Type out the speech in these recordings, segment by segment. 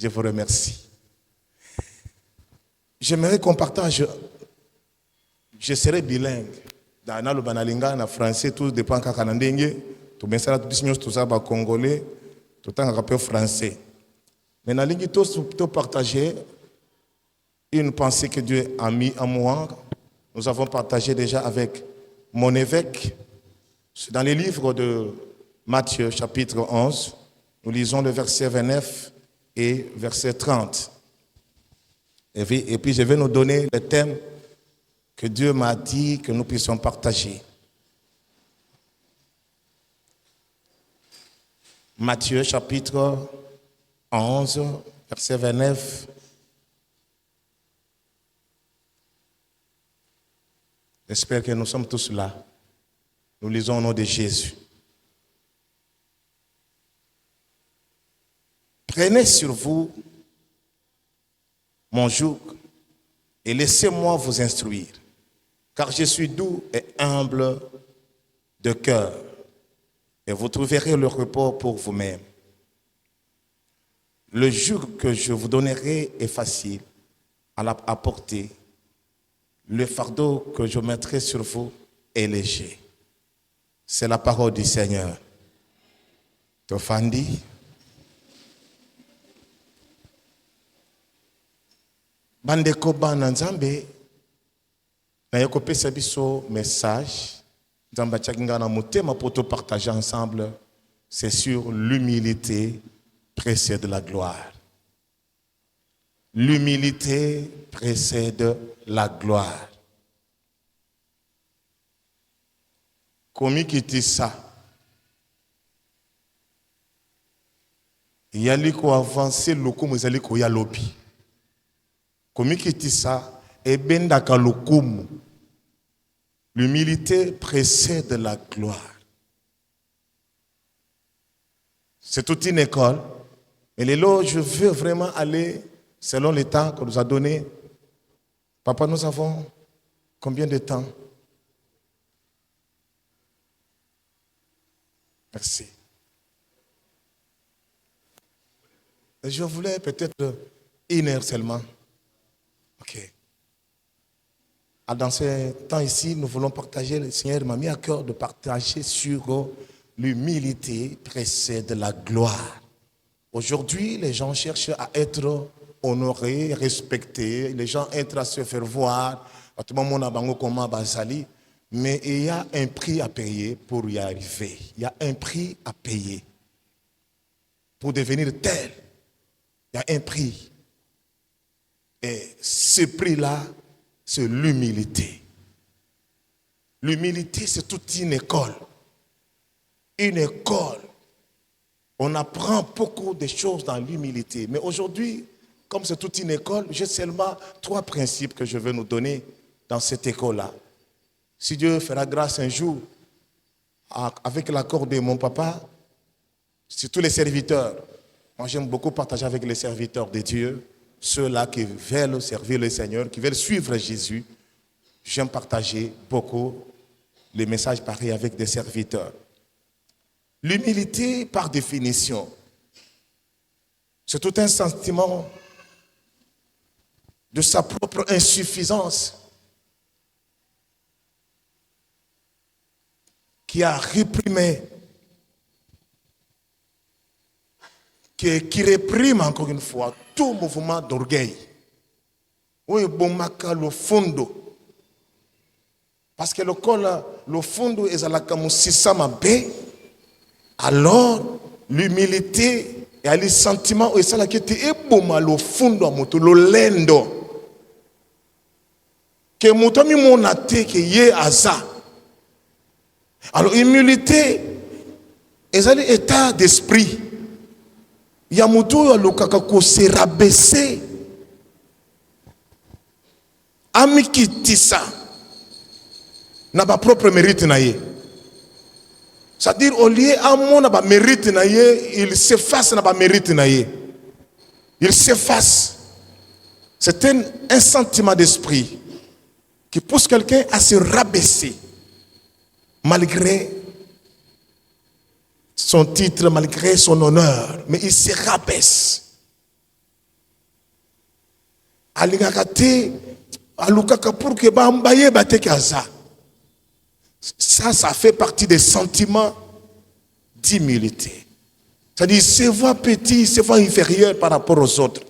Je vous remercie. J'aimerais qu'on partage. Je serai bilingue. Dans le banalinga, en français, tout dépend quand on est. Tout bien ça, tout ça, congolais, tout le temps français. Mais dans l'ingé, tout partager une pensée que Dieu a mis en moi. Nous avons partagé déjà avec mon évêque. C'est dans les livres de Matthieu, chapitre 11. Nous lisons le verset 29 et verset 30. Et puis je vais nous donner le thème que Dieu m'a dit que nous puissions partager. Matthieu chapitre 11, verset 29. J'espère que nous sommes tous là. Nous lisons au nom de Jésus. Prenez sur vous mon joug et laissez-moi vous instruire, car je suis doux et humble de cœur, et vous trouverez le repos pour vous-même. Le joug que je vous donnerai est facile à porter. Le fardeau que je mettrai sur vous est léger. C'est la parole du Seigneur. Tofandi. Bandeko bana nzambe na yoko pesa biso message nzamba tchakinga na motema pour te partager ensemble, c'est sur l'humilité précède la gloire. L'humilité précède la gloire. Komi kiti ça. Yali ko avancer loko mozali ko ya lobi. L'humilité précède la gloire. C'est toute une école. Et les lots, je veux vraiment aller selon le temps qu'on nous a donné. Papa, nous avons combien de temps? Merci. Je voulais peut-être 1 heure seulement. Ok. Dans ce temps ici, nous voulons partager, le Seigneur m'a mis à cœur de partager sur l'humilité précède la gloire. Aujourd'hui, les gens cherchent à être honorés, respectés, les gens cherchent à se faire voir. À tout moment, mais il y a un prix à payer pour y arriver. Il y a un prix à payer pour devenir tel. Il y a un prix. Et ce prix-là, c'est l'humilité. L'humilité, c'est toute une école. Une école. On apprend beaucoup de choses dans l'humilité. Mais aujourd'hui, comme c'est toute une école, j'ai seulement 3 principes que je veux nous donner dans cette école-là. Si Dieu fera grâce un jour, avec l'accord de mon papa, c'est tous les serviteurs. Moi, j'aime beaucoup partager avec les serviteurs de Dieu. Ceux-là qui veulent servir le Seigneur, qui veulent suivre Jésus, j'aime partager beaucoup les messages pareils avec des serviteurs. L'humilité, par définition, c'est tout un sentiment de sa propre insuffisance qui a réprimé, qui réprime encore une fois tout mouvement d'orgueil. Oui, bon maka le fondo. Parce que le col, le fondo est à la kamusisama bé. Alors, l'humilité et le sentiment et ça la qui était bon le fondo à moto le lendo. Que moto mi mon até que yé aza. Alors, humilité est un état d'esprit. Il y a moto le kakako se rabaisser. Ami qui tissa n'a pas propre mérite naïe. C'est-à-dire au lieu à mon n'a pas mérite naïe, il s'efface n'a pas mérite naïe. Il s'efface. C'est un sentiment d'esprit qui pousse quelqu'un à se rabaisser malgré son titre, malgré son honneur, mais il se rabaisse. Ça fait partie des sentiments d'humilité. C'est-à-dire, se voit petit, se voit inférieur par rapport aux autres.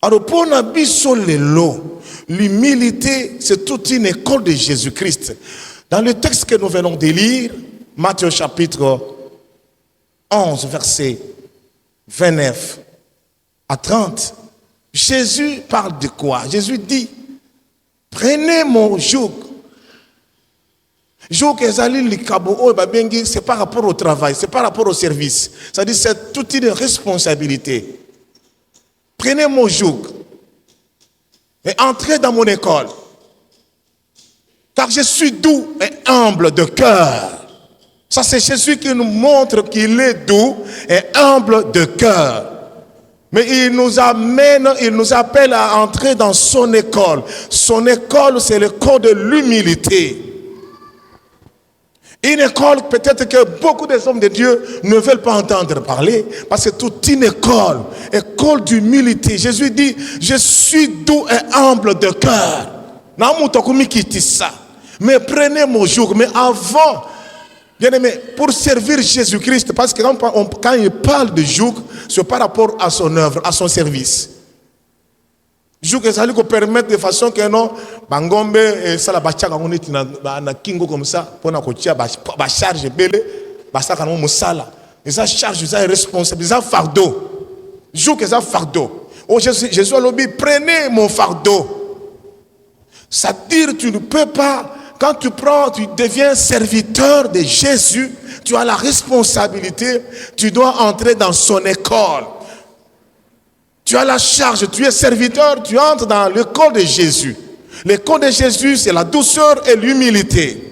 Alors, pour Nabiso Lelo, l'humilité, c'est toute une école de Jésus-Christ. Dans le texte que nous venons de lire, Matthieu chapitre 11, verset 29 à 30, Jésus parle de quoi? Jésus dit, prenez mon joug. C'est par rapport au travail, c'est par rapport au service. C'est-à-dire c'est toute une responsabilité. Prenez mon joug et entrez dans mon école. Car je suis doux et humble de cœur. Ça c'est Jésus qui nous montre qu'il est doux et humble de cœur. Mais il nous appelle à entrer dans son école. Son école, c'est l'école de l'humilité. Une école, peut-être que beaucoup des hommes de Dieu ne veulent pas entendre parler, parce que toute une école d'humilité. Jésus dit, je suis doux et humble de cœur. Mais prenez mon joug. Mais avant, bien aimé, pour servir Jésus-Christ, parce que quand il parle de joug, c'est par rapport à son œuvre, à son service. Joug que ça lui permet de façon que non, bangombe et ça la bachaka on est na kingo comme ça pour na kotia ba charge belé, ba ça quand on musala. Et ça charge, ça est responsable, ça fardeau. Joug que ça fardeau. Oh Jésus a lobby, prenez mon fardeau. Ça dire tu ne peux pas. Quand tu deviens serviteur de Jésus, tu as la responsabilité, tu dois entrer dans son école. Tu as la charge, tu es serviteur, tu entres dans l'école de Jésus. L'école de Jésus, c'est la douceur et l'humilité.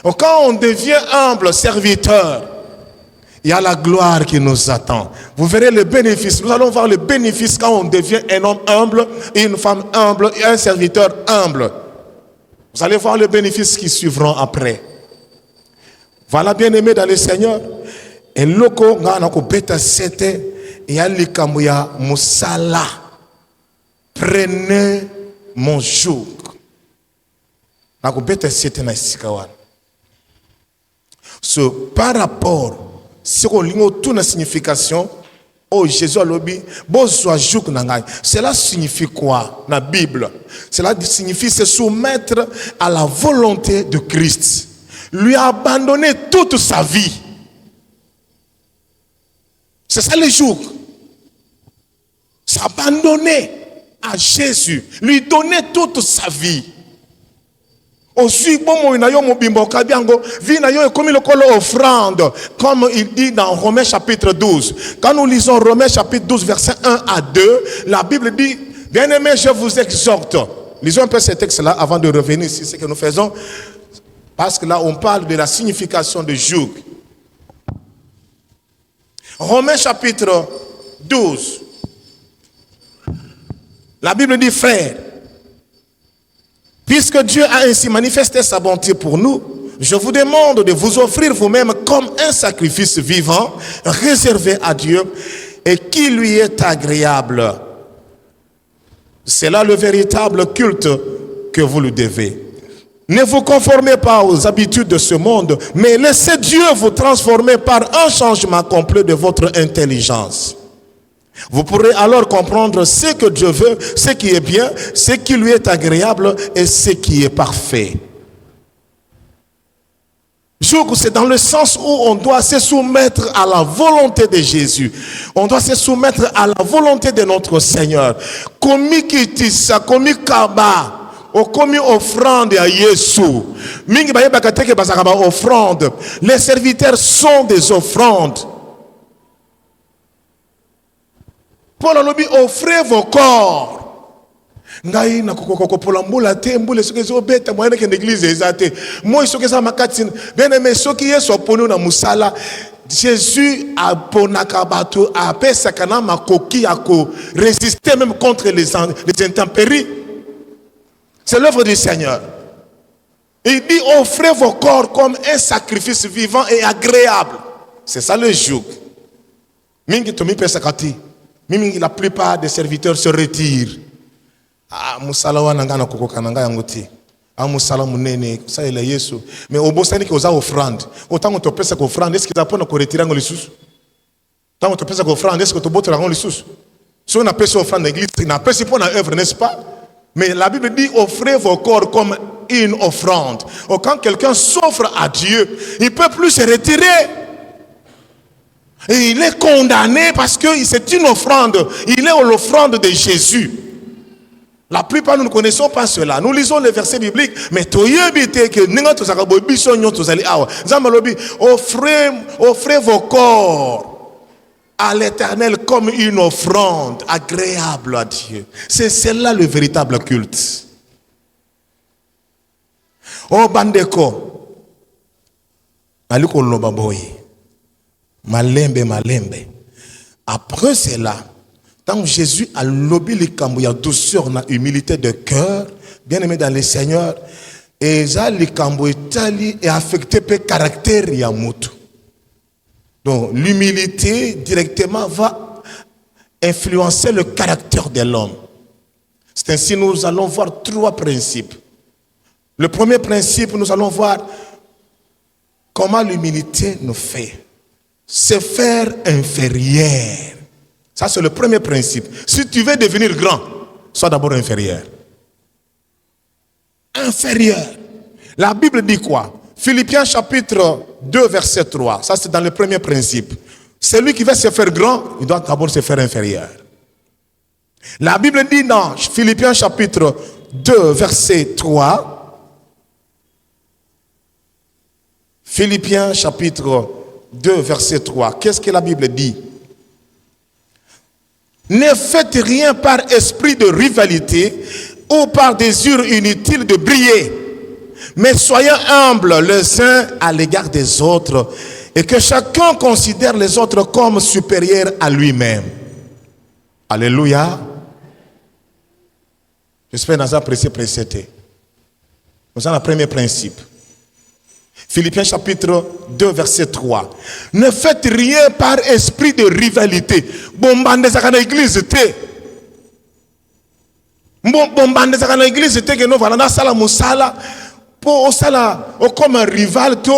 Donc, quand on devient humble serviteur, il y a la gloire qui nous attend. Vous verrez le bénéfice. Nous allons voir le bénéfice quand on devient un homme humble, une femme humble et un serviteur humble. Vous allez voir les bénéfices qui suivront après. Voilà, bien aimé dans le Seigneur. Et loko nganako beta sete yalikamuya musala. Prenez mon joug. Nako beta sete na sikawan. Par rapport, ce qu'on lit toute la signification. Oh Jésus a lobby, cela signifie quoi dans la Bible? Cela signifie se soumettre à la volonté de Christ. Lui abandonner toute sa vie. C'est ça le joug. S'abandonner à Jésus. Lui donner toute sa vie. Comme il dit dans Romains chapitre 12. Quand nous lisons Romains chapitre 12 versets 1 à 2, la Bible dit, bien aimé, je vous exhorte. Lisons un peu ce texte-là avant de revenir sur ce que nous faisons. Parce que là, on parle de la signification de joug. Romains chapitre 12. La Bible dit, frère, puisque Dieu a ainsi manifesté sa bonté pour nous, je vous demande de vous offrir vous-même comme un sacrifice vivant, réservé à Dieu et qui lui est agréable. C'est là le véritable culte que vous lui devez. Ne vous conformez pas aux habitudes de ce monde, mais laissez Dieu vous transformer par un changement complet de votre intelligence. Vous pourrez alors comprendre ce que Dieu veut, ce qui est bien, ce qui lui est agréable et ce qui est parfait. C'est dans le sens où on doit se soumettre à la volonté de Jésus. On doit se soumettre à la volonté de notre Seigneur. Komi kitisa, komi kaba. Okomi offrande à Jésus. Mingi baye bakateke basakaba offrande. Les serviteurs sont des offrandes. Paul a dit, offrez vos corps. Ngai na kokokopola mbula te mbule soki zo beta moyenne que l'église ezate. Moi soki za makati bien aimé soki yeso ponu na musala. Jésus a ponaka bato a pesa kana makoki ako résister même contre les intempéries. C'est l'œuvre du Seigneur. Il dit offrez vos corps comme un sacrifice vivant et agréable. C'est ça le joug. Mingi tomi pesa kati. Même la plupart des serviteurs se retirent. Ah, musala wana ngana kokoka nanga yanguti. Ah, musala munene, ça il est Yesu. Mais au bout c'est que aux offrandes. Autant on te pèse que offrande, est-ce que tu as pas qu'on retirer en sous? Tant on te pèse que offrande, est-ce que tu bottes en sous? Si on appelle ça offrande d'église, il n'a pas si pour la œuvre, n'est-ce pas? Mais la Bible dit offrez vos corps comme une offrande. Ou quand quelqu'un s'offre à Dieu, il ne peut plus se retirer. Et il est condamné parce que c'est une offrande. Il est l'offrande de Jésus. La plupart nous ne connaissons pas cela. Nous lisons les versets bibliques, mais offrez vos corps à l'Éternel comme une offrande agréable à Dieu. C'est cela le véritable culte. Oh bandeko, aliko lobaboy, malembe. Après cela, quand Jésus a lobby les cambouilles, douceur, na humilité de cœur, bien aimé dans le Seigneur, et ça les cambouilles et affecté par caractère yamutu. Donc l'humilité directement va influencer le caractère de l'homme. C'est ainsi nous allons voir trois principes. Le premier principe, nous allons voir comment l'humilité nous fait se faire inférieur. Ça, c'est le premier principe. Si tu veux devenir grand, sois d'abord inférieur. Inférieur. La Bible dit quoi? Philippiens chapitre 2, verset 3. Ça, c'est dans le premier principe. Celui qui veut se faire grand, il doit d'abord se faire inférieur. La Bible dit dans Philippiens chapitre 2, verset 3. Philippiens chapitre 2, verset 3. Qu'est-ce que la Bible dit? Ne faites rien par esprit de rivalité ou par désir inutile de briller, mais soyez humbles les uns à l'égard des autres et que chacun considère les autres comme supérieurs à lui-même. Alléluia. J'espère que nous avons apprécié précédé. Nous avons le premier principe. Philippiens chapitre 2, verset 3. Ne faites rien par esprit de rivalité. Bombande ça dans l'église té. Bombande ça dans l'église té que nous voilà na sala musala pour sala comme un rival to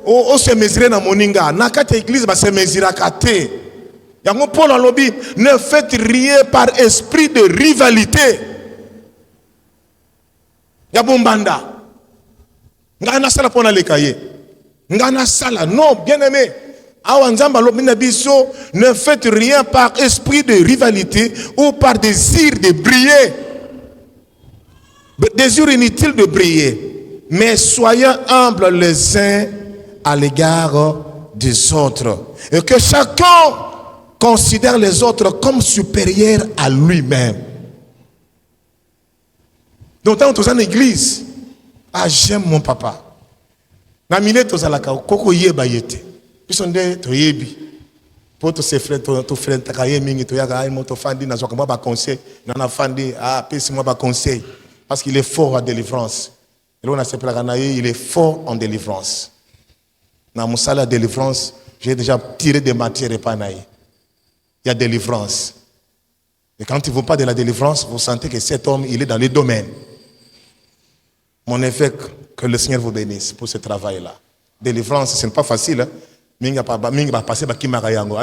o se mesurer na moninga. Na kati église ba se mesurer katé. Yango Paul alobi ne faites rien par esprit de rivalité. Ya bombanda. Ngana sala pona le cahier. Ngana sala non bien aimé. Awanzamba lobina biso ne faites rien par esprit de rivalité ou par désir de briller. Désir inutile de briller. Mais soyez humbles les uns à l'égard des autres. Et que chacun considère les autres comme supérieurs à lui-même. Donc dans toute l'église, ah, j'aime mon papa. Namine tozalaka koko yeba yete. Pisonde to yebi. Pour tous ses frères, to frère takaye mingi to yaka ay moto fandi na zoka ba conseil, na fandi ah pesi moi ba conseil parce qu'il est fort en délivrance. Et là on a sepela kanaye, il est fort en délivrance. Na musala délivrance, j'ai déjà tiré des matières et pas naï. Il y a délivrance. Et quand il ne veut pas de la délivrance, vous sentez que cet homme, il est dans les domaines. Mon évêque, que le Seigneur vous bénisse pour ce travail-là. Délivrance, ce n'est pas facile. Minga va passer par Kimarayango.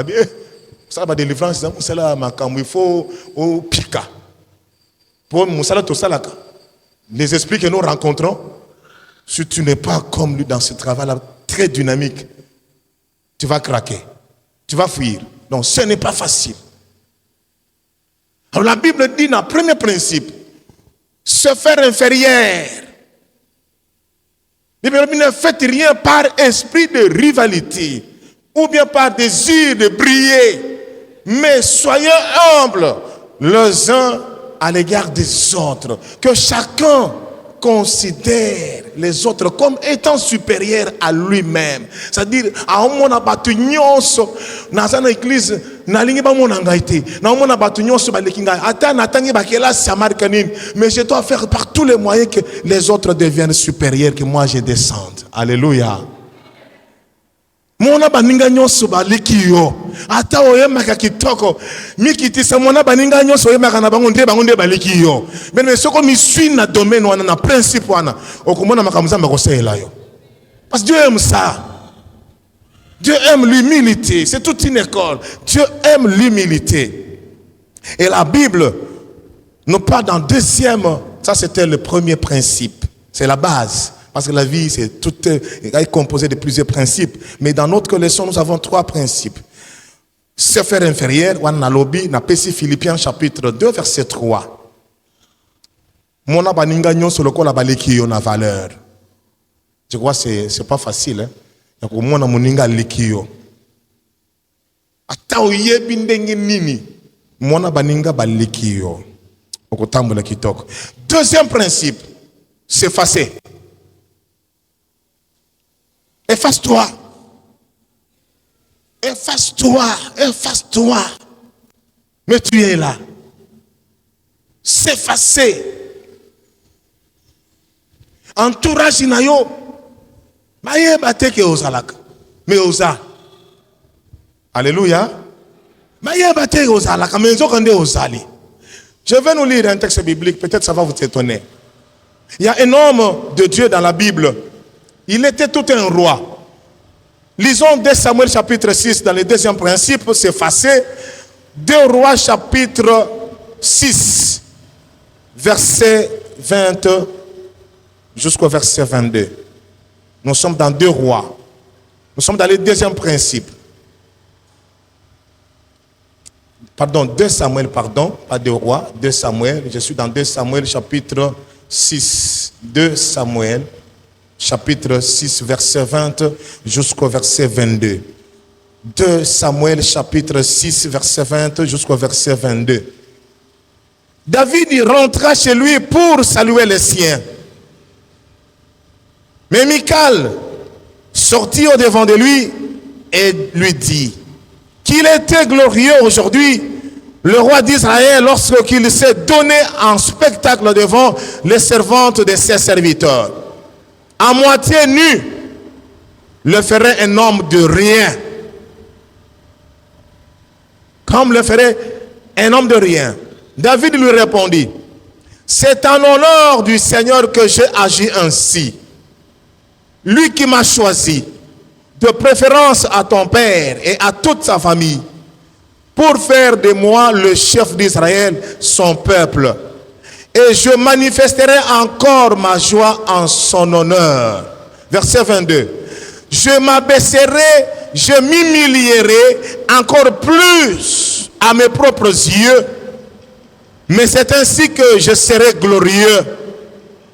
Ça va délivrance, c'est là, il faut au pika. Pour Moussala Tosalaka. Les esprits que nous rencontrons, si tu n'es pas comme lui dans ce travail-là, très dynamique, tu vas craquer, tu vas fuir. Donc ce n'est pas facile. Alors la Bible dit dans le premier principe, se faire inférieur. Ne faites rien par esprit de rivalité ou bien par désir de briller, mais soyez humbles les uns à l'égard des autres. Que chacun considère les autres comme étant supérieurs à lui-même. C'est-à-dire, à un moment battu nyonso dans une église, na lingi ba mona ngaité, na moment battu nyonso ba lekinga, ata na tangi ba kela samarkanine, mais je dois faire par tous les moyens que les autres deviennent supérieurs, que moi je descende. Alléluia. Mona baninga nyonso baleki yo. Ata oyemaka kitoko. Mikitisa mona baninga nyonso oyemaka na bango nde baleki yo. Mais soko mi suis na domaine wana na principe wana. Okomona makambo Nzambe akosela yo. Parce que Dieu aime ça. Dieu aime l'humilité. C'est toute une école. Dieu aime l'humilité. Et la Bible nous parle dans deuxième. Ça c'était le premier principe. C'est la base. Parce que la vie, c'est tout est composé de plusieurs principes. Mais dans notre leçon, nous avons 3 principes. Sphère inférieure, on a lobby, na PC Philippiens chapitre 2, verset 3. Mona baninga nyon sur le col la baleki yo na valeur. Je crois que c'est pas facile. Hein? Yako mona moninga leki yo. Ata oyebi ndenge nini. Mona baninga baleki yo. Okotambola kitoko. Deuxième principe, s'effacer. Efface-toi. Efface-toi. Efface-toi. Mais tu es là. S'effacer. Entourage inayo. Maye bateke ozalaka. Mais oza. Alléluia. Maye bateke ozalaka. Mais ozokande ozali. Je vais nous lire un texte biblique. Peut-être ça va vous étonner. Il y a un homme de Dieu dans la Bible. Il était tout un roi. Lisons 2 Samuel chapitre 6 dans le deuxième principe, s'effacer. 2 Rois chapitre 6, verset 20 jusqu'au verset 22. Nous sommes dans 2 Rois. Nous sommes dans le deuxième principe. Pardon, 2 Samuel, pardon, pas 2 Rois, 2 Samuel. Je suis dans 2 Samuel chapitre 6. 2 Samuel. Chapitre 6, verset 20 jusqu'au verset 22. 2 Samuel, chapitre 6, verset 20 jusqu'au verset 22. David y rentra chez lui pour saluer les siens. Mais Michal sortit au-devant de lui et lui dit qu'il était glorieux aujourd'hui, le roi d'Israël, lorsqu'il s'est donné en spectacle devant les servantes de ses serviteurs. À moitié nu, le ferait un homme de rien. Comme le ferait un homme de rien. David lui répondit, c'est en honneur du Seigneur que j'ai agi ainsi. Lui qui m'a choisi, de préférence à ton père et à toute sa famille, pour faire de moi le chef d'Israël, son peuple. Et je manifesterai encore ma joie en son honneur. Verset 22. Je m'abaisserai, je m'humilierai encore plus à mes propres yeux. Mais c'est ainsi que je serai glorieux,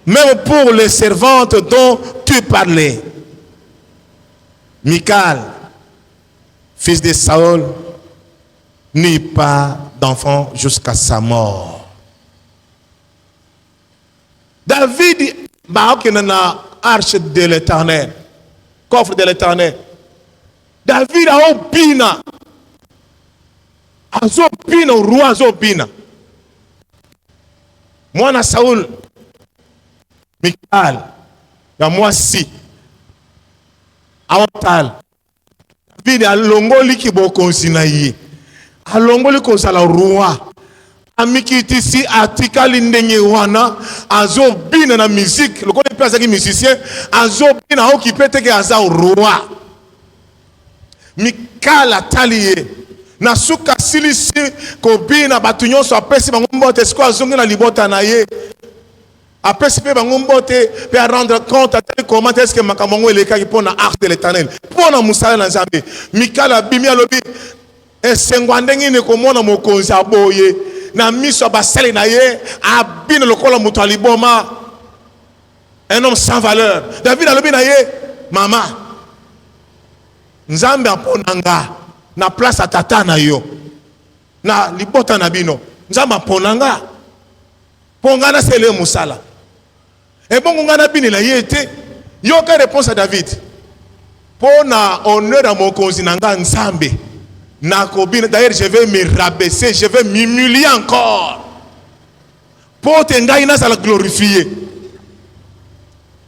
même pour les servantes dont tu parlais. Michal, fils de Saül, n'eut pas d'enfant jusqu'à sa mort. David, na arche de l'Éternel, coffre de l'Éternel. David a opina, azopina, roi azopina. Moi na Saül, Michal, ya moi si, aotal. David a longoli ki bokonzi na ye, a longoli kozala roi. Amikitisi atikali ndenge wana azobina na musique le connaît pas qui musicien azobina occupé te ke aza roi. Mikala taliye na suka silisi kobina batu nyonso apesi bango mbote siko azongi na libota na ye apesi pe bango mbote pe a rendre compte atali comment est-ce que makamongo elekaki pona arche de l'Éternel pona musala na Nzambe. Mikala bimi alobi esengwa ndenge ne komona mokonzi aboye na miso basali na ye abine lokola muto aliboma, un homme sans valeur. David alobi na ye mama Nzambe aponanga na place à tata na yo na libota na bino Nzambe aponanga pongana sele musala et bon ngana bine na ye te yo ka réponse à David pona honneur à mon konzi nanga Nzambe. D'ailleurs, je vais me rabaisser, je vais m'humilier encore. Pour te ngaina ça la glorifier.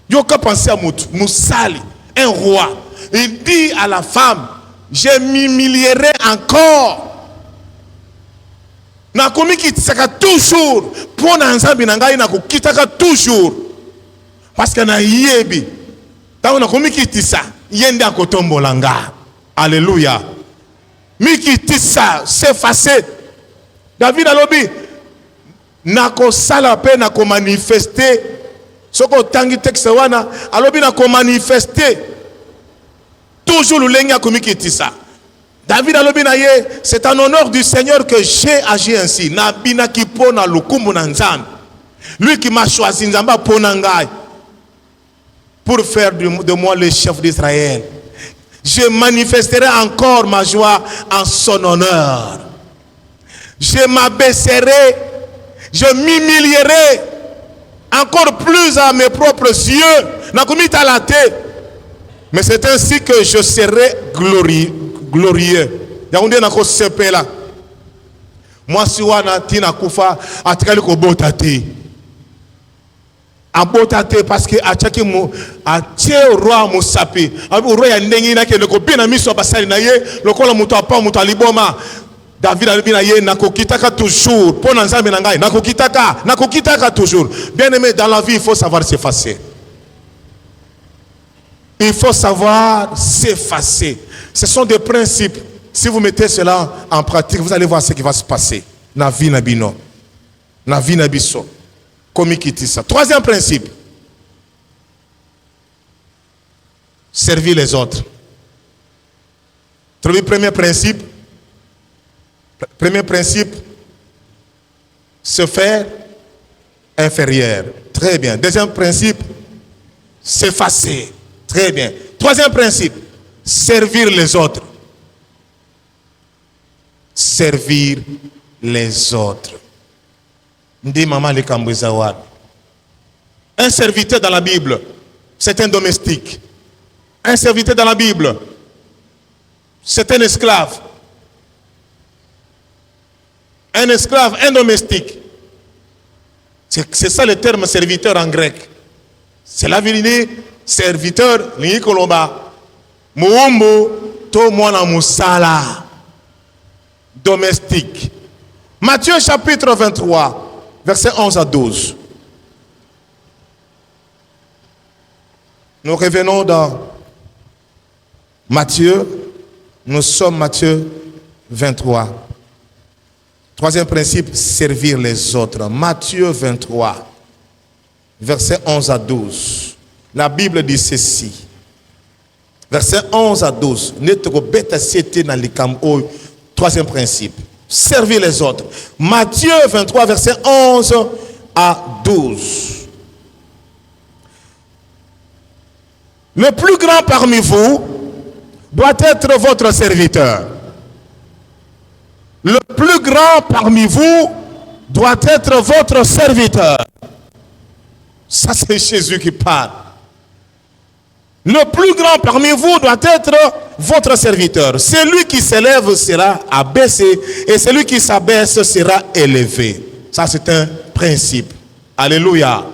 Yo ka penser à Moussali, un roi. il dit à la femme, je m'humilierai encore. Nakomi kitisaka toujours. Pour n'ensemble nangai nako kitaka toujours. Parce que na yebi. Tant nakomi kitisa yende akotombo langa. Alléluia. Mi kitisa s'effacer. David alobi nako sala pe nako manifester. Soko tangi texte wana alobi nako manifester. Toujours le lenga komi kitisa. David alobi na ye, c'est en honneur du Seigneur que j'ai agi ainsi. Na bina ki pona lukumu na nzambe. Lui qui m'a choisi nzamba pona ngai pour faire de moi le chef d'Israël. Je manifesterai encore ma joie en son honneur. Je m'abaisserai, je m'humilierai encore plus à mes propres yeux. Nakomi talate. Mais c'est ainsi que je serai glorieux. Yaoundé na ko sepela. Moi si wana tina kufa atikali ko botate. Abotate parce que achaki mu atie roi musapi. Abi roi ya ndengi na ke ko bina miso basali na ye lokola muto apa muto aliboma. David alibi na ye nakokitaka toujours. Pona nzambe na ngai nakokitaka toujours. Bien aimé, dans la vie il faut savoir s'effacer. Il faut savoir s'effacer. Ce sont des principes. Si vous mettez cela en pratique, vous allez voir ce qui va se passer. Na vie na bino. Na vie na biso. Komikitisa. Troisième principe. Servir les autres. Premier principe. Premier principe. Se faire inférieur. Très bien. Deuxième principe. S'effacer. Très bien. Troisième principe, servir les autres. Servir les autres. Un serviteur dans la Bible, c'est un domestique. Un serviteur dans la Bible, c'est un esclave. Un esclave, un domestique. C'est ça le terme serviteur en grec. C'est la vérité. Serviteur, lingi kolomba, muumbu, to mwana musala, domestique. Matthieu chapitre 23, versets 11 à 12. Nous revenons dans Matthieu, nous sommes Matthieu 23. Troisième principe, servir les autres. Matthieu 23, versets 11 à 12. La Bible dit ceci. Versets 11 à 12. Troisième principe. Servir les autres. Matthieu 23, versets 11 à 12. Le plus grand parmi vous doit être votre serviteur. Le plus grand parmi vous doit être votre serviteur. Ça, c'est Jésus qui parle. Le plus grand parmi vous doit être votre serviteur. Celui qui s'élève sera abaissé et celui qui s'abaisse sera élevé. Ça, c'est un principe. Alléluia.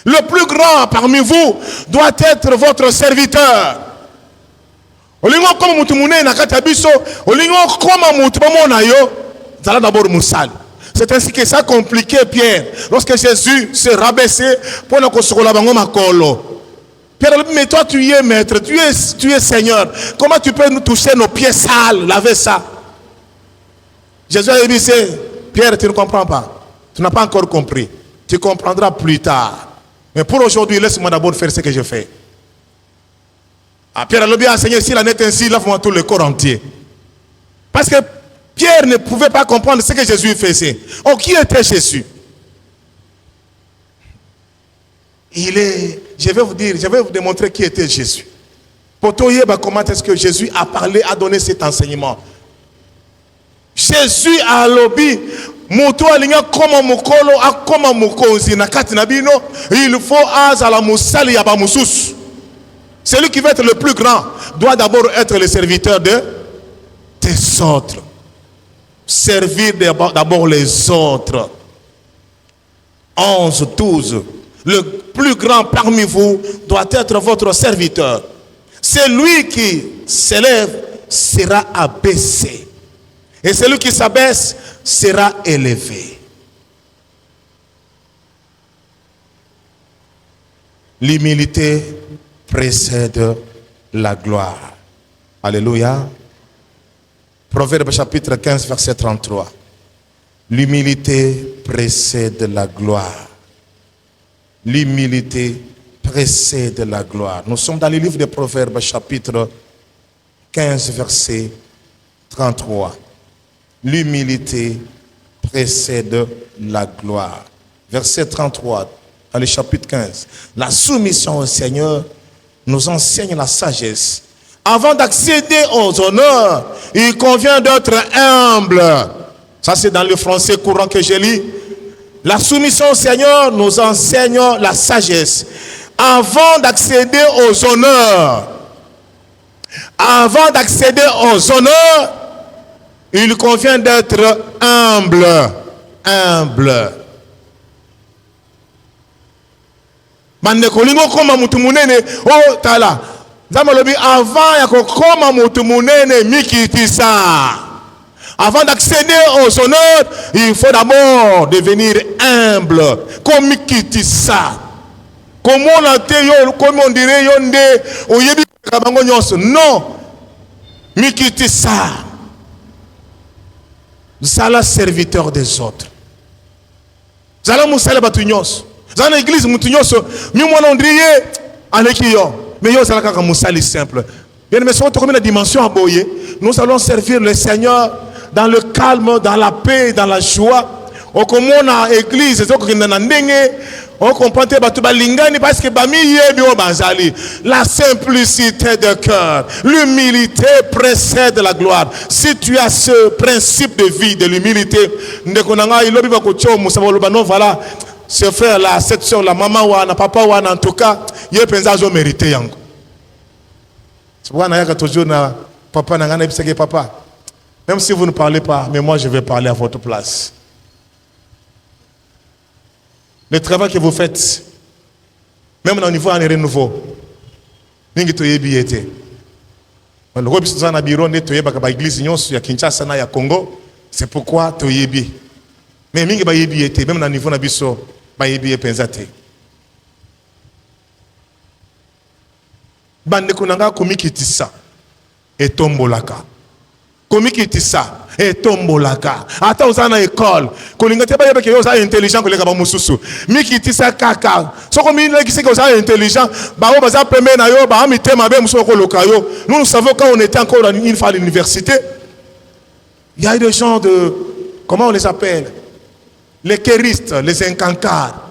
Le plus grand parmi vous doit être votre serviteur. C'est ainsi que ça a compliqué Pierre. Lorsque Jésus s'est rabaissé pour nous construire. Pierre, mais toi tu es maître, tu es Seigneur. Comment tu peux nous toucher nos pieds sales, laver ça? Jésus a dit, Pierre, tu ne comprends pas. Tu n'as pas encore compris. Tu comprendras plus tard. Mais pour aujourd'hui, laisse-moi d'abord faire ce que je fais. Ah, Pierre a dit, Seigneur, s'il en est ainsi, lave-moi tout le corps entier. Parce que Pierre ne pouvait pas comprendre ce que Jésus faisait. Oh, qui était Jésus? Je vais vous démontrer qui était Jésus. Pour toi, comment est-ce que Jésus a parlé, a donné cet enseignement? Jésus a lobby. Il faut celui qui veut être le plus grand doit d'abord être le serviteur des autres. Servir d'abord les autres. 11, 12. Le plus grand parmi vous doit être votre serviteur. Celui qui s'élève sera abaissé. Et celui qui s'abaisse sera élevé. L'humilité précède la gloire. Alléluia. Proverbe chapitre 15, verset 33. L'humilité précède la gloire. L'humilité précède la gloire. Nous sommes dans le livre des Proverbes chapitre 15, verset 33. L'humilité précède la gloire. Verset 33, dans le chapitre 15. La soumission au Seigneur nous enseigne la sagesse. Avant d'accéder aux honneurs, il convient d'être humble. Ça, c'est dans le français courant que je lis. La soumission au Seigneur nous enseigne la sagesse. Avant d'accéder aux honneurs, il convient d'être humble. Mandekolingo koma mutu munene oh tala. Zamalobi avant ya kokoma mutu munene mikitisa. Avant d'accéder aux honneurs, il faut d'abord devenir humble. Comme mikitisa. Comment on dirait yonde oyebi kabango nyonso. Non. Mikitisa. Zala serviteur des autres. Zala musala batu nyonso. Zala église mutu nyonso. Mi mwana ondriye aleki yo. Mais yo zala kaka musali simple. Bien mais sur une dimension aboye, nous allons servir le Seigneur dans le calme, dans la paix, dans la joie. Au comment on église, on comprend parce que la simplicité de cœur, l'humilité précède la gloire. Si tu as ce principe de vie, de l'humilité, voilà, ce frère là, cette soeur là, maman ou papa ou en tout cas, il y a un mérité. C'est pourquoi il y a toujours papa, papa. Même si vous ne parlez pas, mais moi je vais parler à votre place. Le travail que vous faites, même au niveau de renouveau, c'est pourquoi tu es bien. Mais même au niveau de Bisso, bande kunanga komikitisa etombolaka. Komikitisa etombolaka. Ata uzana école. Kolingate ba yebeke yo za intelligent koleka ba mususu. Mikitisa kaka. Soko mi lekisi ko za intelligent, ba o baza peme na yo ba mitema be musuko koloka yo. Nous savons quand on était encore une fois à l'université, il y a eu des gens de, comment on les appelle? Les kéristes, les incancars.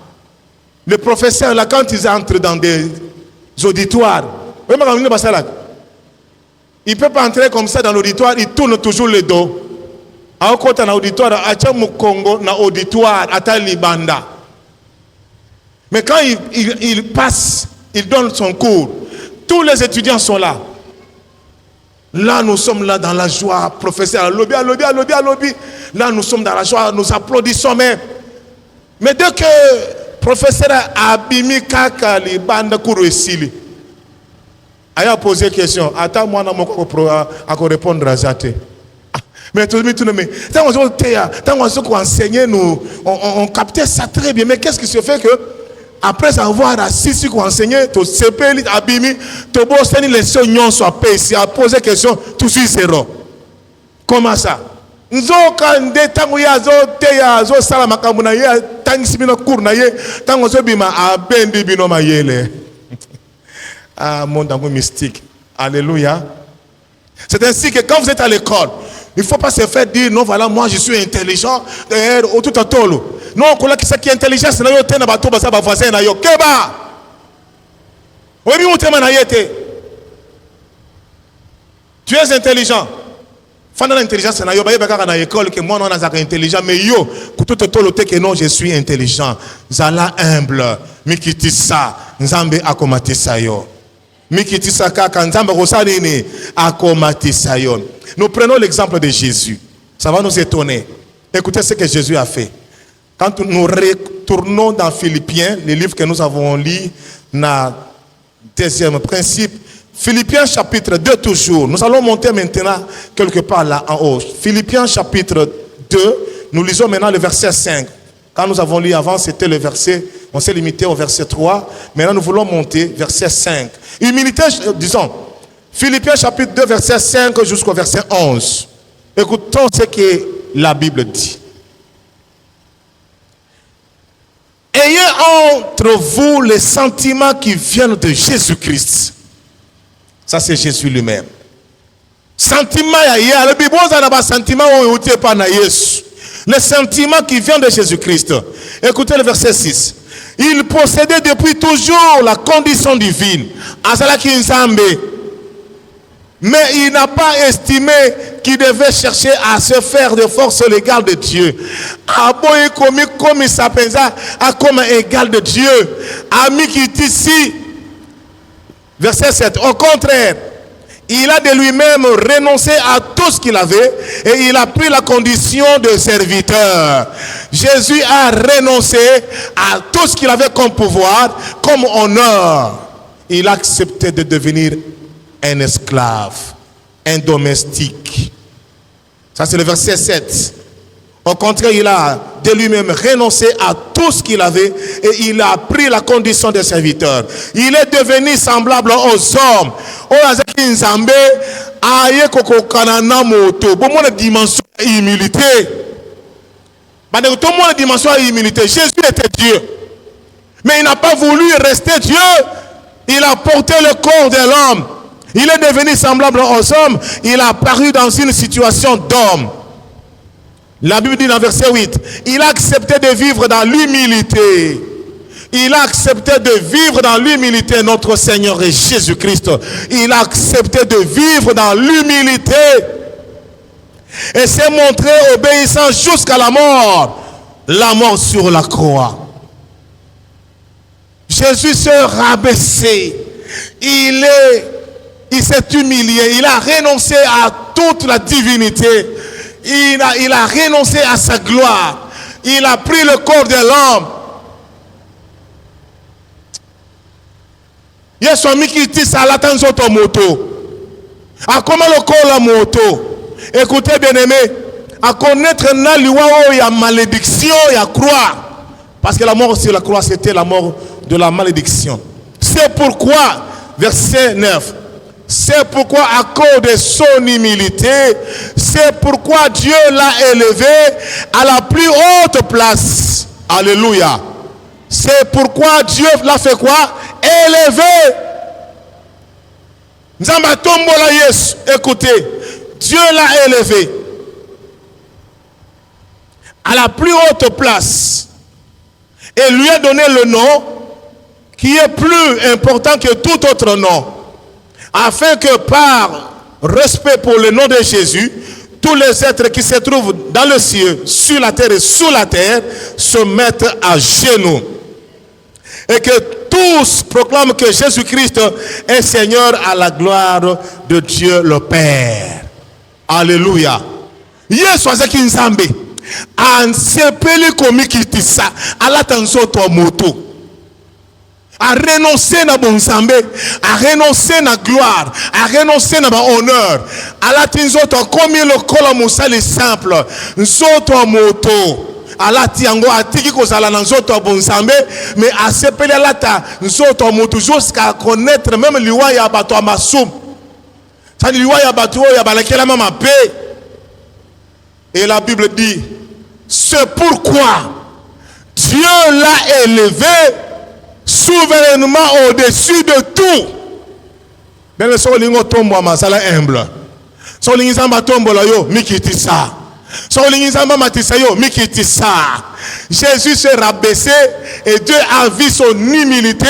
Les professeurs là quand ils entrent dans des auditoires, il ne peut pas entrer comme ça dans l'auditoire, il tourne toujours le dos. À côté de l'auditoire, à Libanda. Mais quand il passe, il donne son cours. Tous les étudiants sont là. Là, nous sommes là dans la joie. Professeur, lobby. Là, nous sommes dans la joie, nous applaudissons même. Mais dès que professeur Abimi Kaka Libanda Kourouessili, il a posé une question. Attends, moi, je vais répondre à ça. Mais tout le monde, tant qu'on enseignait, nous, on captait ça très bien. Mais qu'est-ce qui se fait que, après avoir assis sur qu'on enseignait, tu sais pas, abimi, tu vois, les leçons soit payées. Si a posé une question, tout suit zéro. Comment ça? Nous avons des temps où il y a des salamakabuna, il y a tant simino cournaye, tant qu'on bima a bendi binoma yele. Ah, mon amour mystique. Alléluia. C'est ainsi que quand vous êtes à l'école, il ne faut pas se faire dire non, voilà, moi je suis intelligent. Tout à tolo. Non, on qui est intelligent, c'est là où voisin. Keba. Tu es intelligent. Fana l'intelligence, c'est na l'école que moi non intelligent, mais yo, tout tolo que non, je suis intelligent. Zala humble. Mikitisa, Nzambe akomatisa yo. Nous prenons l'exemple de Jésus. Ça va nous étonner. Écoutez ce que Jésus a fait. Quand nous retournons dans Philippiens, le livre que nous avons lu, dans deuxième principe, Philippiens chapitre 2 toujours. Nous allons monter maintenant quelque part là en haut. Philippiens chapitre 2, nous lisons maintenant le verset 5. Quand nous avons lu avant, c'était le verset, on s'est limité au verset 3. Maintenant, nous voulons monter verset 5. Humilité, disons, Philippiens chapitre 2, verset 5 jusqu'au verset 11. Écoutons ce que la Bible dit. Ayez entre vous les sentiments qui viennent de Jésus-Christ. Ça, c'est Jésus lui-même. Sentiment, les sentiments qui viennent de Jésus-Christ. Écoutez le verset 6. Il possédait depuis toujours la condition divine. Mais il n'a pas estimé qu'il devait chercher à se faire de force l'égale de Dieu. Comme il s'appelle comme un égal de Dieu. Ami qui est ici. Verset 7. Au contraire, il a de lui-même renoncé à tout ce qu'il avait et il a pris la condition de serviteur. Jésus a renoncé à tout ce qu'il avait comme pouvoir, comme honneur. Il a accepté de devenir un esclave, un domestique. Ça, c'est le verset 7. Au contraire, il a de lui-même renoncé à tout ce qu'il avait et il a pris la condition de serviteur. Il est devenu semblable aux hommes. Dimension humilité. Jésus était Dieu. Mais il n'a pas voulu rester Dieu. Il a porté le corps de l'homme. Il est devenu semblable aux hommes. Il a apparu dans une situation d'homme. La Bible dit dans verset 8, il a accepté de vivre dans l'humilité. Il a accepté de vivre dans l'humilité, notre Seigneur et Jésus-Christ. Il a accepté de vivre dans l'humilité. Et s'est montré obéissant jusqu'à la mort sur la croix. Jésus s'est rabaissé. Il s'est humilié. Il a renoncé à toute la divinité. Il a renoncé à sa gloire. Il a pris le corps de l'homme. Yesu amikiti salatan zoto moto. A comment le corps la moto. Écoutez bien aimé, à connaître na liwao ya malédiction ya croix. Parce que la mort sur la croix c'était la mort de la malédiction. C'est pourquoi verset 9. C'est pourquoi à cause de son humilité, c'est pourquoi Dieu l'a élevé à la plus haute place. Alléluia. C'est pourquoi Dieu l'a fait quoi? Élevé. Écoutez, Dieu l'a élevé à la plus haute place et lui a donné le nom qui est plus important que tout autre nom. Afin que par respect pour le nom de Jésus, tous les êtres qui se trouvent dans le ciel, sur la terre et sous la terre, se mettent à genoux. Et que tous proclament que Jésus-Christ est Seigneur à la gloire de Dieu le Père. Alléluia. Yesu azaki nzambe. Ansepeli komikitisa. Alatanzo to moto. À renoncer à bon Zambé, à renoncer à gloire, à renoncer à honneur. À la tinzoto comme le colomusa les simple, nzoto moto. À la tiango atiki kozala nzoto bon Zambé, mais à sepeli la ta nzoto moto jusqu'à connaître même liwa ya bato amasum. Ça liwa ya bato ya balakela mama paix. Et la Bible dit, c'est pourquoi Dieu l'a élevé souverainement au-dessus de tout. Mais le solingo tombo masala humble. Solingizamba tombo la yo mikitisa. Solingizamba matisa yo mikitisa. Jésus s'est rabaissé et Dieu a vu son humilité.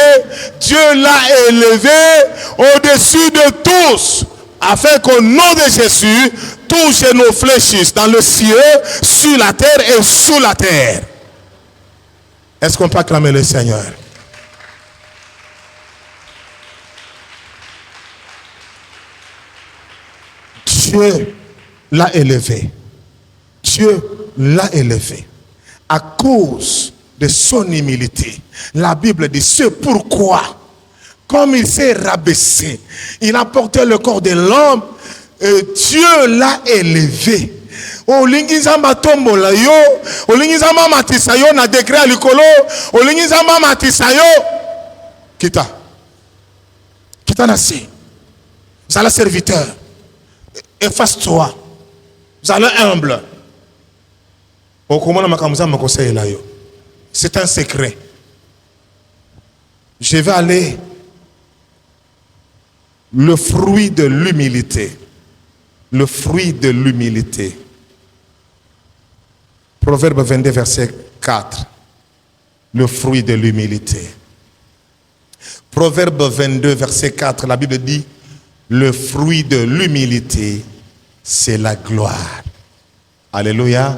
Dieu l'a élevé au-dessus de tous. Afin qu'au nom de Jésus, tous genoux fléchissent dans le ciel, sur la terre et sous la terre. Est-ce qu'on peut acclamer le Seigneur? Dieu l'a élevé. Dieu l'a élevé. À cause de son humilité. La Bible dit, c'est pourquoi comme il s'est rabaissé, il a porté le corps de l'homme, et Dieu l'a élevé. Olingi nzamba tombola yo, olingi nzamba matisa yo na décret à likolo, olingi nzamba matisa yo. Kita nasi. Vous allez serviteur. Efface-toi. Vous allez humble. C'est un secret. Je vais aller. Le fruit de l'humilité. Le fruit de l'humilité. Proverbe 22, verset 4. Le fruit de l'humilité. Proverbe 22, verset 4, la Bible dit, le fruit de l'humilité, c'est la gloire. Alléluia,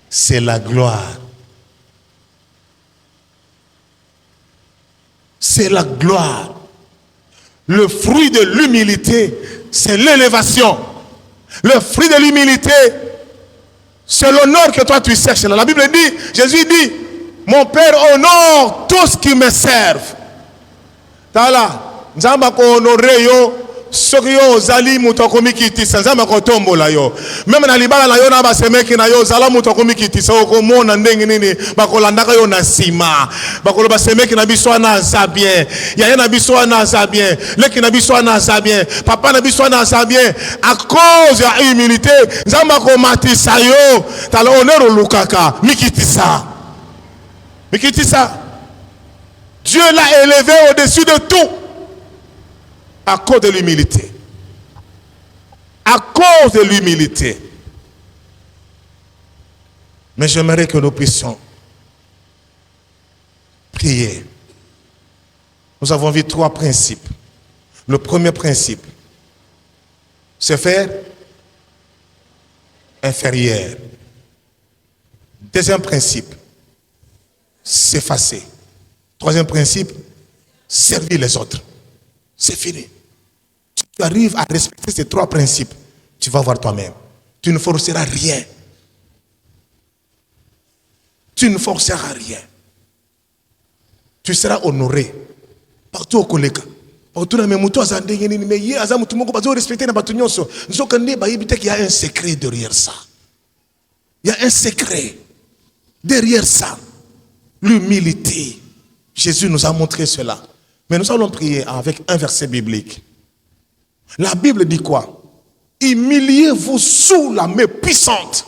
c'est la gloire. C'est la gloire. Le fruit de l'humilité, c'est l'élévation. Le fruit de l'humilité, c'est l'honneur que toi tu cherches. La Bible dit, Jésus dit, mon Père honore tous qui me servent. Tala, nzamba ko honore yo, soki yo ozali mutu akomi kitisa, nzamba ko tombola yo. Même na libala na yo na basemeki na yo, zala mutu akomi kitisa, okomona ndenge nini, bakolandaka yo na sima. Bakolo basemeki na biso wana aza bien, yaya na biso wana aza bien, leki na biso wana aza bien, papa na biso wana aza bien. À cause ya humilité, nzamba ko matisa yo, tala honneur olukaka, mikitisa. Mikitisa. Dieu l'a élevé au-dessus de tout à cause de l'humilité. À cause de l'humilité. Mais j'aimerais que nous puissions prier. Nous avons vu 3 principes. Le premier principe, c'est faire inférieur. Deuxième principe, s'effacer. Troisième principe, servir les autres. C'est fini. Si tu arrives à respecter ces 3 principes, tu vas voir toi-même. Tu ne forceras rien. Tu ne forceras rien. Tu seras honoré. Partout au collègue. Partout dans mes moutons, mais il y a un secret derrière ça. Il y a un secret derrière ça. L'humilité. Jésus nous a montré cela. Mais nous allons prier avec un verset biblique. La Bible dit quoi? Humiliez-vous sous la main puissante.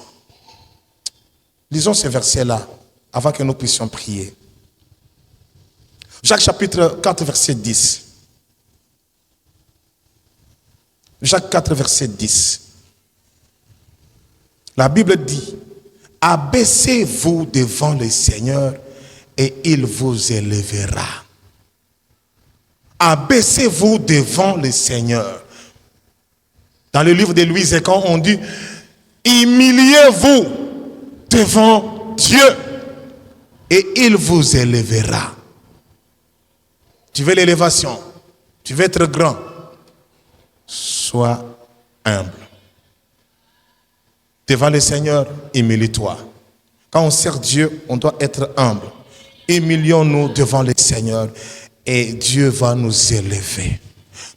Lisons ce verset-là avant que nous puissions prier. Jacques chapitre 4, verset 10. Jacques 4, verset 10. La Bible dit, abaissez-vous devant le Seigneur et il vous élèvera. Abaissez-vous devant le Seigneur. Dans le livre de Louis Zécan, on dit, humiliez-vous devant Dieu et il vous élèvera. Tu veux l'élévation, tu veux être grand, sois humble. Devant le Seigneur, humilie-toi. Quand on sert Dieu, on doit être humble. Humilions-nous devant le Seigneur et Dieu va nous élever.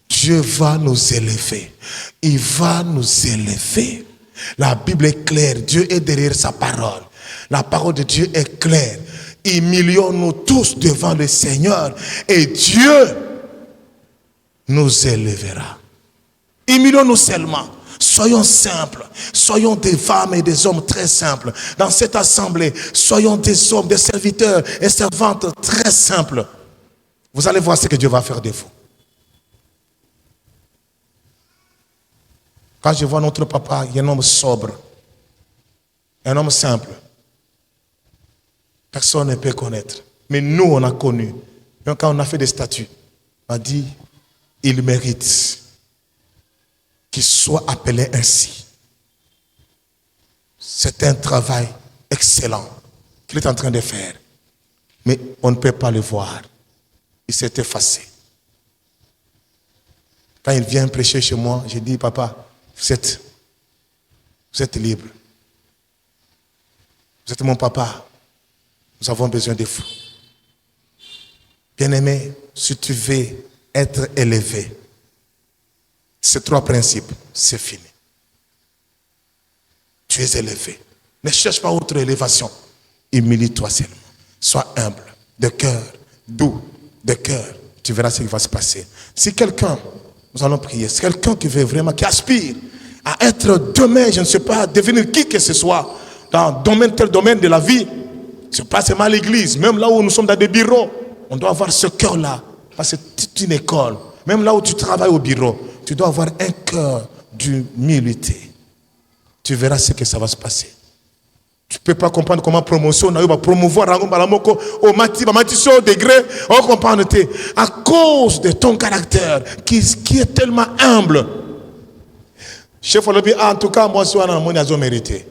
Dieu va nous élever. Il va nous élever. La Bible est claire. Dieu est derrière sa parole. La parole de Dieu est claire. Humilions-nous tous devant le Seigneur et Dieu nous élèvera. Humilions-nous seulement. Soyons simples, soyons des femmes et des hommes très simples. Dans cette assemblée, soyons des hommes, des serviteurs et servantes très simples. Vous allez voir ce que Dieu va faire de vous. Quand je vois notre papa, il est un homme sobre, un homme simple. Personne ne peut connaître. Mais nous, on a connu. Même quand on a fait des statuts, on a dit, il mérite qu'il soit appelé ainsi. C'est un travail excellent qu'il est en train de faire. Mais on ne peut pas le voir. Il s'est effacé. Quand il vient prêcher chez moi, je dis, papa, vous êtes libre. Vous êtes mon papa. Nous avons besoin de vous. Bien-aimé, si tu veux être élevé. Ces 3 principes, c'est fini. Tu es élevé. Ne cherche pas autre élévation. Humilie-toi seulement. Sois humble, de cœur, doux, de cœur. Tu verras ce qui va se passer. Si quelqu'un, nous allons prier, si quelqu'un qui veut vraiment, qui aspire à être demain, je ne sais pas, devenir qui que ce soit, dans tel domaine de la vie, ce n'est pas seulement à l'église, même là où nous sommes dans des bureaux, on doit avoir ce cœur-là. Parce que c'est une école. Même là où tu travailles au bureau, tu dois avoir un cœur d'humilité. Tu verras ce que ça va se passer. Tu ne peux pas comprendre comment promotion, on va promouvoir au degré, on comprend à cause de ton caractère qui est tellement humble. Chef Olobi, en tout cas, moi, je suis un mérité.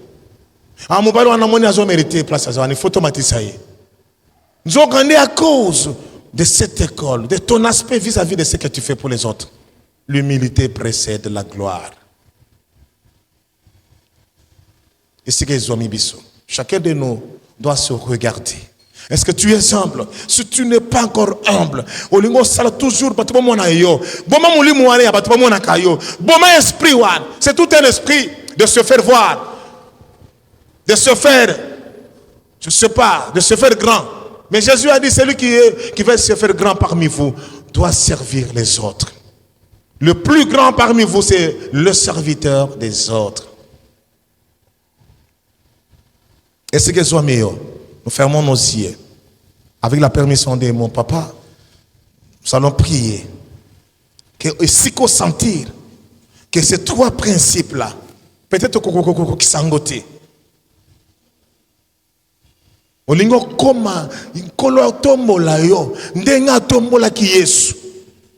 En mobile, on a mérité place à ça, il faut automatiser. Nous avons gagné à cause de cette école, de ton aspect vis-à-vis de ce que tu fais pour les autres. L'humilité précède la gloire. Et c'est que chacun de nous doit se regarder. Est-ce que tu es humble? Si tu n'es pas encore humble, c'est tout un esprit de se faire voir, de se faire, je ne sais pas, de se faire grand. Mais Jésus a dit, celui qui veut se faire grand parmi vous doit servir les autres. Le plus grand parmi vous, c'est le serviteur des autres. Et ce que soit meilleur, nous fermons nos yeux. Avec la permission de mon papa, nous allons prier. Et si qu'on sentir que ces 3 principes-là, peut-être qui s'engotent. Olingo koma nkolo tombola yo ndenga tombola ki Yesu.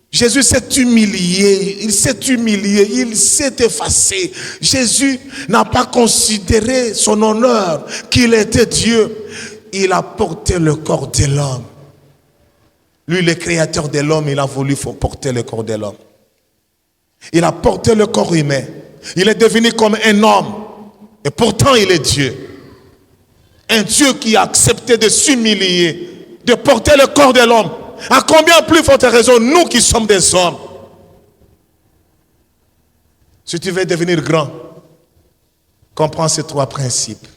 Jésus s'est humilié, il s'est effacé. Jésus n'a pas considéré son honneur qu'il était Dieu. Il a porté le corps de l'homme. Lui, le créateur de l'homme, il a voulu porter le corps de l'homme. Il a porté le corps humain. Il est devenu comme un homme. Et pourtant, il est Dieu. Un Dieu qui a accepté de s'humilier, de porter le corps de l'homme. À combien plus forte raison, nous qui sommes des hommes. Si tu veux devenir grand, comprends ces 3 principes.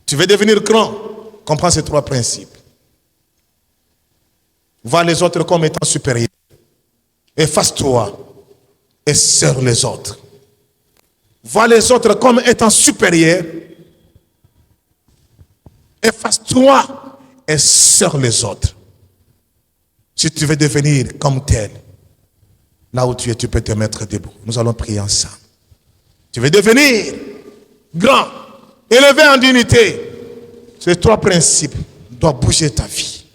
Tu veux devenir grand, comprends ces 3 principes. Vois les autres comme étant supérieurs. Efface-toi et sers les autres. Vois les autres comme étant supérieurs. Efface-toi et sers les autres. Si tu veux devenir comme tel, là où tu es, tu peux te mettre debout. Nous allons prier ensemble. Tu veux devenir grand, élevé en dignité. Ces 3 principes doivent bouger ta vie.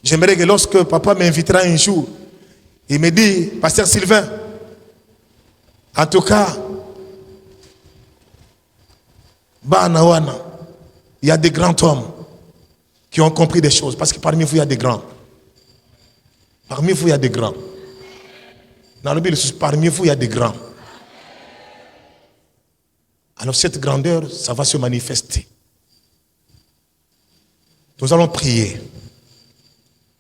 J'aimerais que lorsque papa m'invitera un jour, il me dit, Pasteur Sylvain, en tout cas, Banawana, il y a des grands hommes qui ont compris des choses. Parce que parmi vous, il y a des grands. Parmi vous, il y a des grands. Dans le Bible, parmi vous, il y a des grands. Alors cette grandeur, ça va se manifester. Nous allons prier.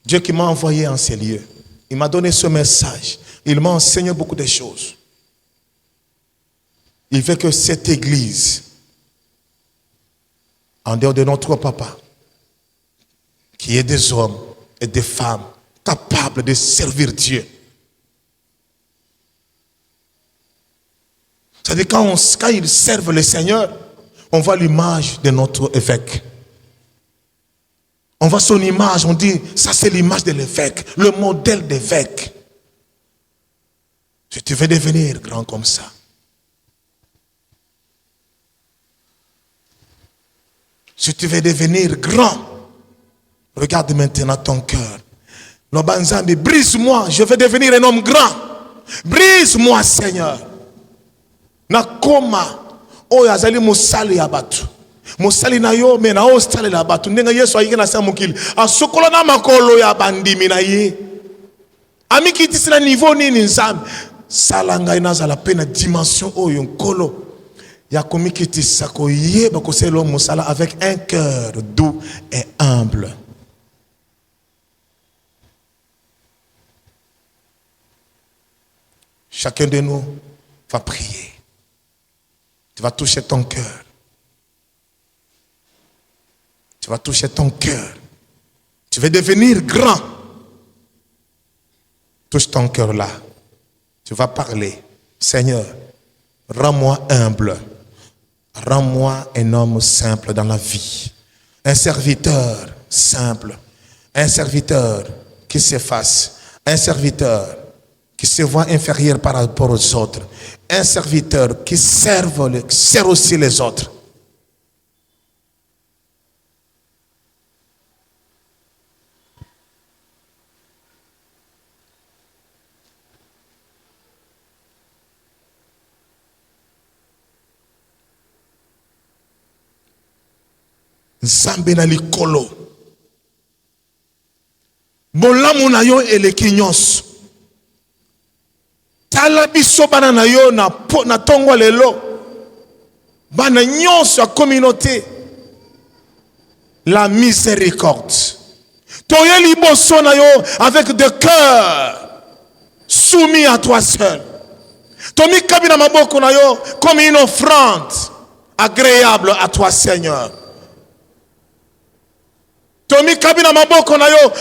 Dieu qui m'a envoyé en ces lieux, il m'a donné ce message. Il m'a enseigné beaucoup de choses. Il veut que cette église, en dehors de notre papa, qui est des hommes et des femmes capables de servir Dieu. C'est-à-dire quand ils servent le Seigneur, on voit l'image de notre évêque. On voit son image, on dit, ça c'est l'image de l'évêque, le modèle d'évêque. Si tu veux devenir grand comme ça, si tu veux devenir grand, regarde maintenant ton cœur. Lobanzambi, brise-moi, je veux devenir un homme grand. Brise-moi, Seigneur. Nakoma, o yazali musali abatu. Musali na yo me na o stali la batu. Ndenga Yesu ayike na samukili. Asokolo na makolo ya bandimi na ye. Ami kitisi na niveau nini nzambi. Salanga inaza la pena dimension oyo nkolo. Ya komikitisa ko yeba ko selo musala avec un cœur doux et humble. Chacun de nous va prier. Tu vas toucher ton cœur. Tu vas toucher ton cœur. Tu vas devenir grand. Touche ton cœur là. Tu vas parler. Seigneur, rends-moi humble. Rends-moi un homme simple dans la vie. Un serviteur simple. Un serviteur qui s'efface. Un serviteur qui se voit inférieur par rapport aux autres. Un serviteur qui sert aussi les autres. Nzambe na likolo. Bolamu na yo eleki nyonso. Tala biso bana na yo na tongo lelo. Bana nyonso ya communauté. La miséricorde. Toye liboso na yo avec de cœur soumis à toi seul. Tomi kabina maboko na yo comme une offrande agréable à toi Seigneur. Tomi kabina maboko na yo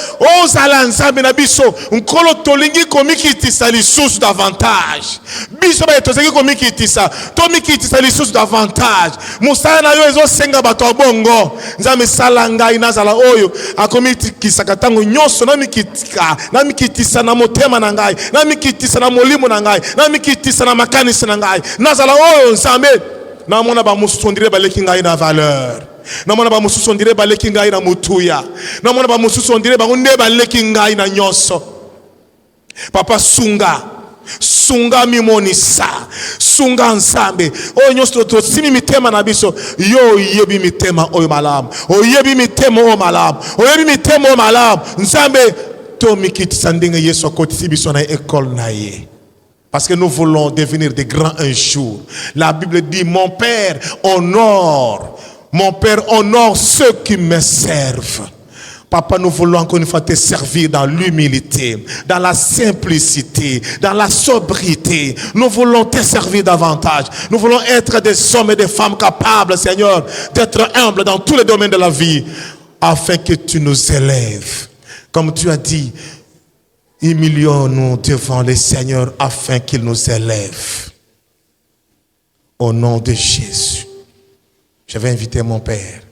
ozala nzambe na biso nkolo tolingi komikitisa lisusu davantage biso ba tozeki komikitisa tomikitisa lisusu davantage musala na yo ezosenga bato bongo nzambe sala ngai nazala oyo akomikitisa katango nyonso na mikitisa na motema na ngai na mikitisa na molimo na ngai na mikitisa na makanisi na ngai nazala oyo nzambe na mona ba musondire baleki ngai na valeur. Namona ba mususu ondire baleki ngai na mutuya. Namona ba mususu ondire ba nde baleki ngai na nyoso. Papa sunga mimonisa. Sunga nzambe. O nyoso to simi mitema na biso. Yo yebi mitema oyo malamu. O yebi mitema oyo malamu. O yebi mitema oyo malamu. Nzambe to mikitisa ndenge Yesu akotisi biso na école na ye. Parce que nous voulons devenir des grands un jour. La Bible dit mon Père honore. Mon Père honore ceux qui me servent. Papa, nous voulons encore une fois te servir dans l'humilité, dans la simplicité, dans la sobriété. Nous voulons te servir davantage. Nous voulons être des hommes et des femmes capables, Seigneur, d'être humbles dans tous les domaines de la vie, afin que tu nous élèves. Comme tu as dit, humilions-nous devant le Seigneur afin qu'il nous élève. Au nom de Jésus. Je vais inviter mon Père